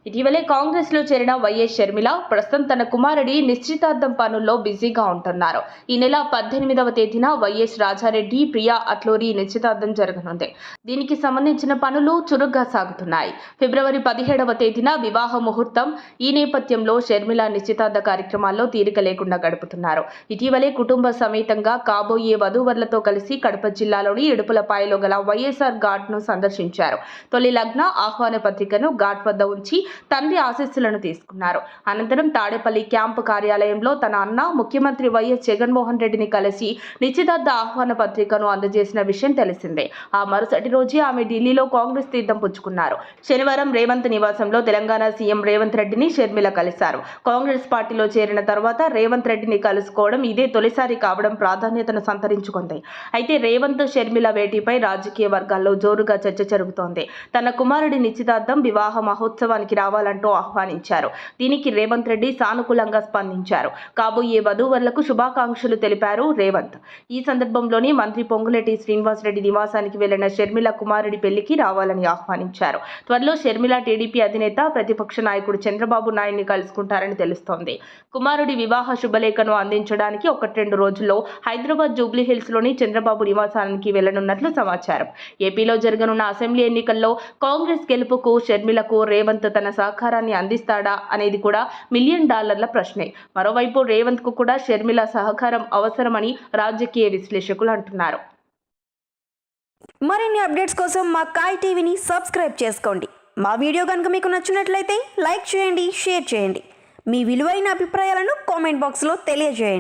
ఇటీవలే కాంగ్రెస్లో చేరిన వైఎస్ షర్మిల ప్రస్తుతం తన కుమారుడి నిశ్చితార్థం పనుల్లో బిజీగా ఉంటున్నారు. ఈ నెల 18వ తేదీన వైఎస్ రాజారెడ్డి, ప్రియా అట్లూరి నిశ్చితార్థం జరగనుంది. దీనికి సంబంధించిన పనులు చురుగ్గా సాగుతున్నాయి. ఫిబ్రవరి 17వ తేదీన వివాహ ముహూర్తం. ఈ నేపథ్యంలో షర్మిల నిశ్చితార్థ కార్యక్రమాల్లో తీరిక లేకుండా గడుపుతున్నారు. ఇటీవలే కుటుంబ సమేతంగా కాబోయే వధూవరులతో కలిసి కడప జిల్లాలోని ఇడుపులపాయలో గల వైఎస్ఆర్ ఘాట్ను సందర్శించారు. తొలి లగ్న ఆహ్వాన పత్రికను ఘాట్ వద్ద ఉంచి తండ్రి ఆశీస్సులను తీసుకున్నారు. అనంతరం తాడేపల్లి క్యాంపు కార్యాలయంలో తన అన్న ముఖ్యమంత్రి వైఎస్ జగన్మోహన్ రెడ్డిని కలిసి నిశ్చితార్థ ఆహ్వాన పత్రికను అందజేసిన విషయం తెలిసిందే. ఆ మరుసటి రోజే ఆమె ఢిల్లీలో కాంగ్రెస్ తీర్థం పుచ్చుకున్నారు. శనివారం రేవంత్ నివాసంలో తెలంగాణ సీఎం రేవంత్ రెడ్డిని షర్మిల కలిశారు. కాంగ్రెస్ పార్టీలో చేరిన తర్వాత రేవంత్ రెడ్డిని కలుసుకోవడం ఇదే తొలిసారి కావడం ప్రాధాన్యతను సంతరించుకుంది. అయితే రేవంత్ షర్మిల భేటీపై రాజకీయ వర్గాల్లో జోరుగా చర్చ జరుగుతోంది. తన కుమారుడి నిశ్చితార్థం వివాహ మహోత్సవానికి రావాలంటూ ఆహ్వానించారు. దీనికి రేవంత్ రెడ్డి సానుకూలంగా స్పందించారు. కాబోయే వధూవరులకు శుభాకాంక్షలు తెలిపారు రేవంత్. ఈ సందర్భంలోనే మంత్రి పొంగులేటి శ్రీనివాసరెడ్డి నివాసానికి వెళ్లిన షర్మిల కుమారుడి పెళ్లికి రావాలని ఆహ్వానించారు. త్వరలో షర్మిల టీడీపీ అధినేత, ప్రతిపక్ష నాయకుడు చంద్రబాబు నాయుడిని కలుసుకుంటారని తెలుస్తోంది. కుమారుడి వివాహ శుభలేఖను అందించడానికి 1-2 రోజుల్లో హైదరాబాద్ జూబ్లీహిల్స్ లోని చంద్రబాబు నివాసానికి వెళ్లనున్నట్లు సమాచారం. ఏపీలో జరగనున్న అసెంబ్లీ ఎన్నికల్లో కాంగ్రెస్ గెలుపుకు షర్మిలకు రేవంత్ తన సహకారాన్ని అందిస్తాడా అనేది కూడా $1 మిలియన్ ప్రశ్నే. మరోవైపు రేవంత్ కు కూడా షర్మిల సహకారం అవసరమని రాజకీయ విశ్లేషకులు అంటున్నారు. మరిన్ని అప్డేట్స్ కోసం మా కాయ్ టీవీని సబ్స్క్రైబ్ చేసుకోండి. మా వీడియో కనుక మీకు నచ్చినట్లయితే లైక్ చేయండి, షేర్ చేయండి. మీ విలువైన అభిప్రాయాలను కామెంట్ బాక్స్లో తెలియజేయండి.